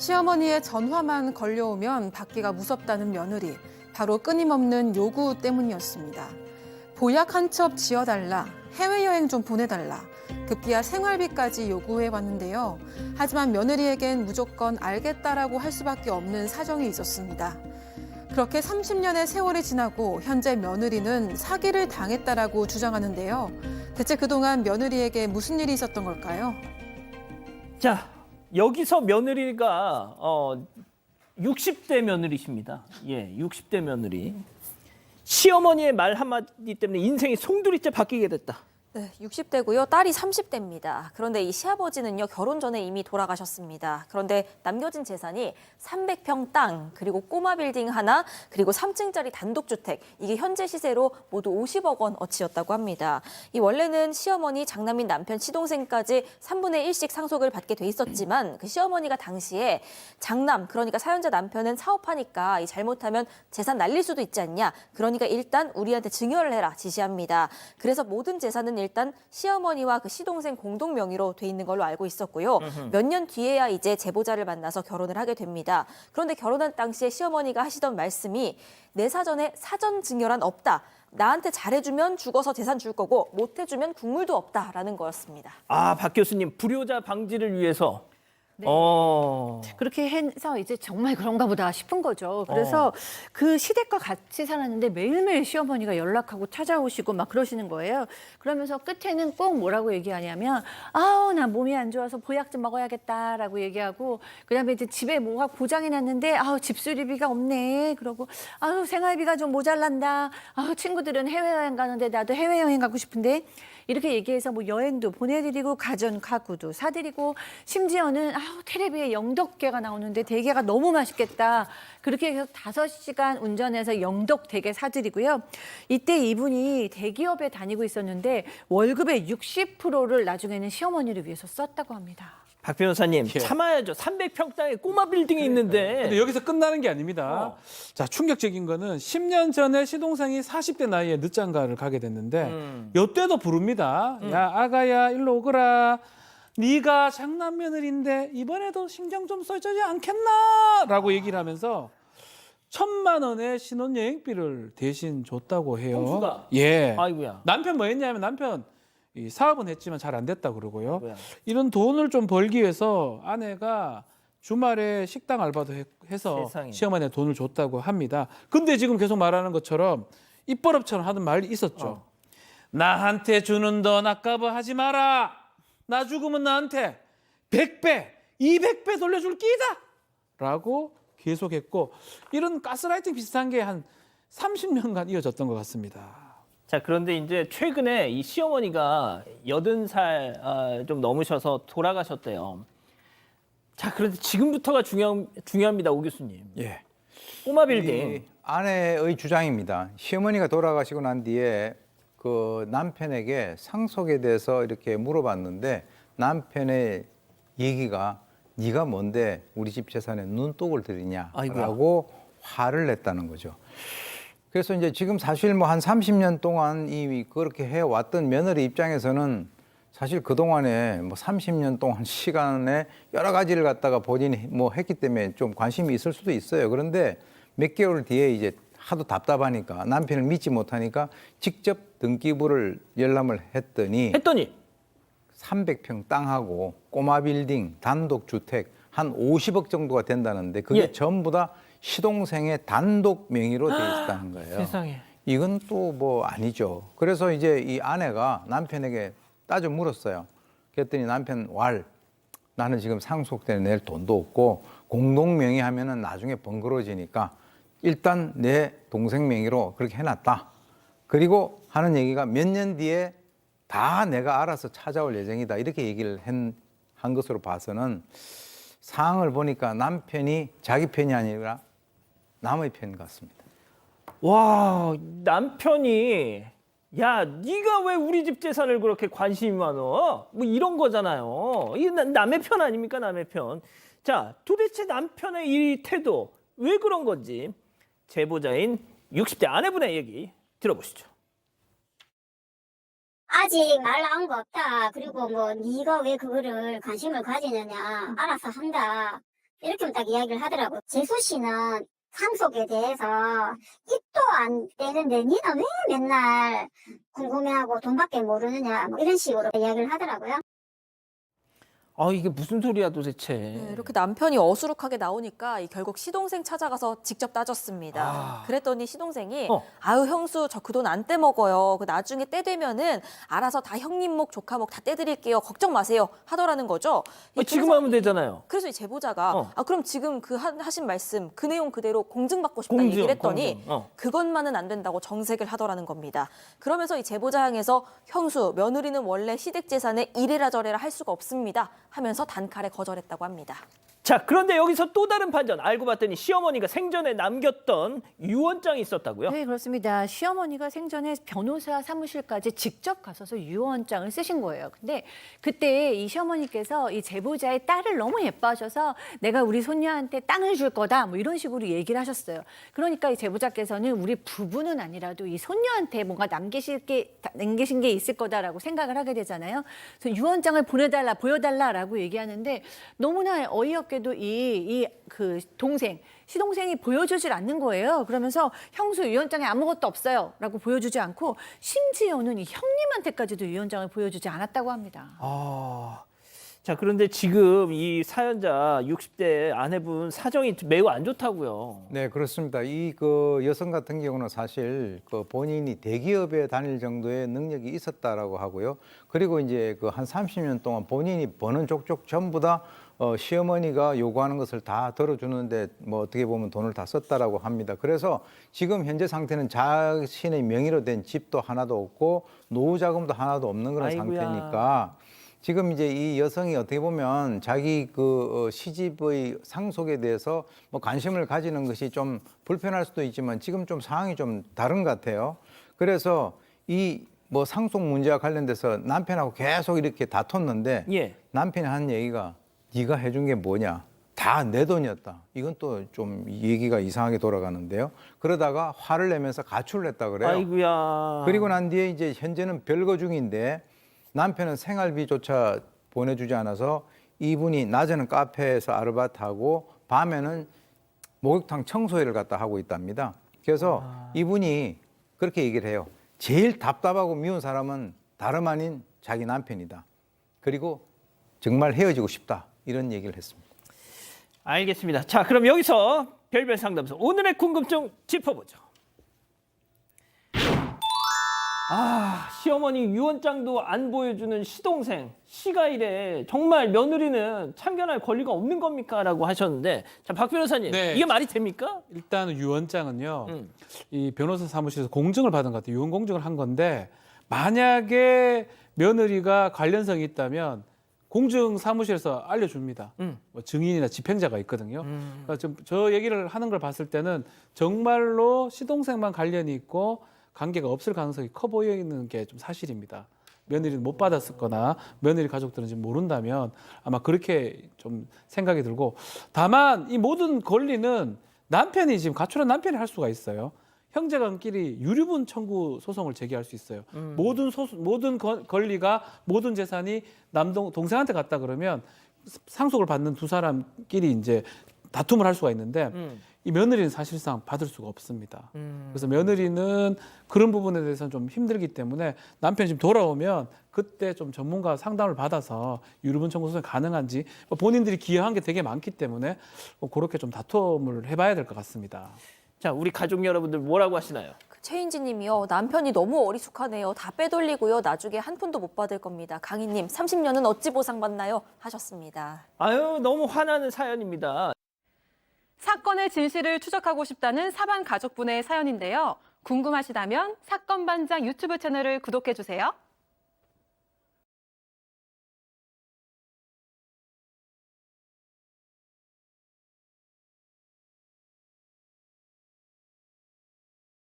시어머니의 전화만 걸려오면 받기가 무섭다는 며느리, 바로 끊임없는 요구 때문이었습니다. 보약 한 첩 지어달라, 해외여행 좀 보내달라, 급기야 생활비까지 요구해왔는데요. 하지만 며느리에겐 무조건 알겠다라고 할 수밖에 없는 사정이 있었습니다. 그렇게 30년의 세월이 지나고 현재 며느리는 사기를 당했다라고 주장하는데요. 대체 그동안 며느리에게 무슨 일이 있었던 걸까요? 자, 여기서 며느리가 60대 며느리십니다. 예, 60대 며느리. 시어머니의 말 한마디 때문에 인생이 송두리째 바뀌게 됐다. 네, 60대고요. 딸이 30대입니다. 그런데 이 시아버지는요, 결혼 전에 이미 돌아가셨습니다. 그런데 남겨진 재산이 300평 땅, 그리고 꼬마 빌딩 하나, 그리고 3층짜리 단독주택, 이게 현재 시세로 모두 50억 원 어치였다고 합니다. 이 원래는 시어머니, 장남인 남편, 시동생까지 3분의 1씩 상속을 받게 돼 있었지만 그 시어머니가 당시에 장남, 그러니까 사연자 남편은 사업하니까 이 잘못하면 재산 날릴 수도 있지 않냐. 그러니까 일단 우리한테 증여를 해라 지시합니다. 그래서 모든 재산은 일단 시어머니와 그 시동생 공동 명의로 돼 있는 걸로 알고 있었고요. 몇 년 뒤에야 이제 제보자를 만나서 결혼을 하게 됩니다. 그런데 결혼한 당시에 시어머니가 하시던 말씀이 내 사전에 사전 증여란 없다. 나한테 잘해주면 죽어서 재산 줄 거고 못해주면 국물도 없다라는 거였습니다. 아, 박 교수님, 불효자 방지를 위해서. 네. 그렇게 해서 이제 정말 그런가 보다 싶은 거죠. 그래서 그 시댁과 같이 살았는데 매일매일 시어머니가 연락하고 찾아오시고 막 그러시는 거예요. 그러면서 끝에는 꼭 뭐라고 얘기하냐면 아우 나 몸이 안 좋아서 보약 좀 먹어야겠다라고 얘기하고 그다음에 이제 집에 뭐가 고장이 났는데 아우 집수리비가 없네. 그러고 아우 생활비가 좀 모자란다. 아우 친구들은 해외여행 가는데 나도 해외여행 가고 싶은데 이렇게 얘기해서 뭐 여행도 보내드리고 가전 가구도 사드리고 심지어는 아우 텔레비에 영덕게가 나오는데 대게가 너무 맛있겠다. 그렇게 해서 5시간 운전해서 영덕 대게 사드리고요. 이때 이분이 대기업에 다니고 있었는데 월급의 60%를 나중에는 시어머니를 위해서 썼다고 합니다. 박 변호사님, 예. 참아야죠. 300평 땅에 꼬마 빌딩이 있는데. 근데 여기서 끝나는 게 아닙니다. 자, 충격적인 거는 10년 전에 시동생이 40대 나이에 늦장가를 가게 됐는데 요때도 부릅니다. 야, 아가야, 일로 오거라. 네가 장남 며느리인데 이번에도 신경 좀 써주지 않겠나? 라고 얘기를 하면서 1,000만 원의 신혼여행비를 대신 줬다고 해요. 형수가? 예. 아이고야. 남편 뭐 했냐면 남편 이 사업은 했지만 잘 안 됐다 그러고요. 뭐야. 이런 돈을 좀 벌기 위해서 아내가 주말에 식당 알바도 해서 세상에. 시어머니한테 돈을 줬다고 합니다. 근데 지금 계속 말하는 것처럼 입버릇처럼 하는 말이 있었죠. 나한테 주는 돈 아까워 하지 마라. 나 죽으면 나한테 100배, 200배 돌려줄 끼다. 라고 계속했고 이런 가스라이팅 비슷한 게 한 30년간 이어졌던 것 같습니다. 자, 그런데 이제 최근에 이 시어머니가 80살 좀 넘으셔서 돌아가셨대요. 자, 그런데 지금부터가 중요합니다, 오 교수님. 예. 꼬마 빌딩. 이 아내의 주장입니다. 시어머니가 돌아가시고 난 뒤에 그 남편에게 상속에 대해서 이렇게 물어봤는데 남편의 얘기가 네가 뭔데 우리 집 재산에 눈독을 들이냐라고 화를 냈다는 거죠. 그래서 이제 지금 사실 뭐 한 30년 동안 이 그렇게 해왔던 며느리 입장에서는 사실 그동안에 뭐 30년 동안 시간에 여러 가지를 갖다가 본인이 뭐 했기 때문에 좀 관심이 있을 수도 있어요. 그런데 몇 개월 뒤에 이제 하도 답답하니까 남편을 믿지 못하니까 직접 등기부를 열람을 했더니 300평 땅하고 꼬마 빌딩, 단독 주택 한 50억 정도가 된다는데 그게 예. 전부 다 시동생의 단독 명의로 돼 있다는 거예요. 세상에. 이건 또 뭐 아니죠. 그래서 이제 이 아내가 남편에게 따져 물었어요. 그랬더니 남편 나는 지금 상속세 낼 돈도 없고 공동 명의 하면은 나중에 번거로워지니까 일단 내 동생 명의로 그렇게 해놨다. 그리고 하는 얘기가 몇 년 뒤에 다 내가 알아서 찾아올 예정이다. 이렇게 얘기를 한 것으로 봐서는 상황을 보니까 남편이 자기 편이 아니라 남의 편 같습니다. 와, 남편이 야, 네가 왜 우리 집 재산을 그렇게 관심이 많어? 뭐 이런 거잖아요. 이 남의 편 아닙니까, 남의 편. 자, 도대체 남편의 이 태도 왜 그런 건지 제보자인 60대 아내분의 얘기 들어보시죠. 아직 말 나온 거 없다. 그리고 뭐 네가 왜 그거를 관심을 가지느냐. 알아서 한다. 이렇게 딱 이야기를 하더라고요. 재수 씨는 상속에 대해서 입도 안 떼는데 니는 왜 맨날 궁금해하고 돈밖에 모르느냐 뭐 이런 식으로 이야기를 하더라고요. 아, 이게 무슨 소리야 도대체. 네, 이렇게 남편이 어수룩하게 나오니까 결국 시동생 찾아가서 직접 따졌습니다. 아. 그랬더니 시동생이 어. 형수 저 그 돈 안 떼먹어요. 그 나중에 떼 되면은 알아서 다 형님 목 조카 목 다 떼드릴게요. 걱정 마세요. 하더라는 거죠. 지금 그래서 하면 되잖아요. 그래서 이 제보자가 그럼 지금 그 하신 말씀 그 내용 그대로 공증받고 싶다 공증, 얘기를 했더니 공증. 그것만은 안 된다고 정색을 하더라는 겁니다. 그러면서 이 제보자 향해서 형수 며느리는 원래 시댁 재산에 이래라 저래라 할 수가 없습니다 하면서 단칼에 거절했다고 합니다. 자, 그런데 여기서 또 다른 반전. 알고 봤더니 시어머니가 생전에 남겼던 유언장이 있었다고요? 네, 그렇습니다. 시어머니가 생전에 변호사 사무실까지 직접 가셔서 유언장을 쓰신 거예요. 근데 그때 이 시어머니께서 이 제보자의 딸을 너무 예뻐하셔서 내가 우리 손녀한테 땅을 줄 거다 뭐 이런 식으로 얘기를 하셨어요. 그러니까 이 제보자께서는 우리 부부는 아니라도 이 손녀한테 뭔가 남기신 게 있을 거다라고 생각을 하게 되잖아요. 그래서 유언장을 보여달라라고 얘기하는데 너무나 어이없게도 그 시동생이 보여주질 않는 거예요. 그러면서 형수 유언장에 아무것도 없어요라고 보여주지 않고 심지어는 이 형님한테까지도 유언장을 보여주지 않았다고 합니다. 아, 자, 그런데 지금 이 사연자 60대 아내분 사정이 매우 안 좋다고요. 네, 그렇습니다. 이 그 여성 같은 경우는 사실 그 본인이 대기업에 다닐 정도의 능력이 있었다라고 하고요. 그리고 이제 그 한 30년 동안 본인이 버는 족족 전부 다 시어머니가 요구하는 것을 다 들어주는데 뭐 어떻게 보면 돈을 다 썼다라고 합니다. 그래서 지금 현재 상태는 자신의 명의로 된 집도 하나도 없고 노후 자금도 하나도 없는 그런 아이고야. 상태니까 지금 이제 이 여성이 어떻게 보면 자기 그 시집의 상속에 대해서 뭐 관심을 가지는 것이 좀 불편할 수도 있지만 지금 좀 상황이 좀 다른 것 같아요. 그래서 이 뭐 상속 문제와 관련돼서 남편하고 계속 이렇게 다퉜는데 예. 남편이 한 얘기가 네가 해준 게 뭐냐? 다 내 돈이었다. 이건 또 좀 얘기가 이상하게 돌아가는데요. 그러다가 화를 내면서 가출을 했다 그래요. 아이고야. 그리고 난 뒤에 이제 현재는 별거 중인데 남편은 생활비조차 보내주지 않아서 이분이 낮에는 카페에서 아르바이트하고 밤에는 목욕탕 청소회를 갖다 하고 있답니다. 그래서 이분이 그렇게 얘기를 해요. 제일 답답하고 미운 사람은 다름 아닌 자기 남편이다. 그리고 정말 헤어지고 싶다. 이런 얘기를 했습니다. 알겠습니다. 자, 그럼 여기서 별별 상담소 오늘의 궁금증 짚어보죠. 아, 시어머니 유언장도 안 보여주는 시동생. 시가 이래 정말 며느리는 참견할 권리가 없는 겁니까? 라고 하셨는데, 자, 박 변호사님, 네. 이게 말이 됩니까? 일단 유언장은요. 이 변호사 사무실에서 공증을 받은 것 같아요. 유언 공증을 한 건데 만약에 며느리가 관련성이 있다면 공증 사무실에서 알려줍니다. 뭐 증인이나 집행자가 있거든요. 그러니까 좀 저 얘기를 하는 걸 봤을 때는 정말로 시동생만 관련이 있고 관계가 없을 가능성이 커 보이는 게 좀 사실입니다. 며느리는 못 받았었거나 며느리 가족들은 지금 모른다면 아마 그렇게 좀 생각이 들고, 다만 이 모든 권리는 남편이 지금 가출한 남편이 할 수가 있어요. 형제간끼리 유류분 청구 소송을 제기할 수 있어요. 모든 권리가 모든 재산이 동생한테 갔다 그러면 상속을 받는 두 사람끼리 이제 다툼을 할 수가 있는데 이 며느리는 사실상 받을 수가 없습니다. 그래서 며느리는 그런 부분에 대해서는 좀 힘들기 때문에 남편이 지금 돌아오면 그때 좀 전문가 상담을 받아서 유류분 청구 소송이 가능한지, 본인들이 기여한 게 되게 많기 때문에 그렇게 좀 다툼을 해봐야 될 것 같습니다. 자, 우리 가족 여러분들 뭐라고 하시나요? 최인지 님이요. 남편이 너무 어리숙하네요. 다 빼돌리고요. 나중에 한 푼도 못 받을 겁니다. 강희님, 30년은 어찌 보상받나요? 하셨습니다. 아유, 너무 화나는 사연입니다. 사건의 진실을 추적하고 싶다는 사반 가족분의 사연인데요. 궁금하시다면 사건반장 유튜브 채널을 구독해주세요.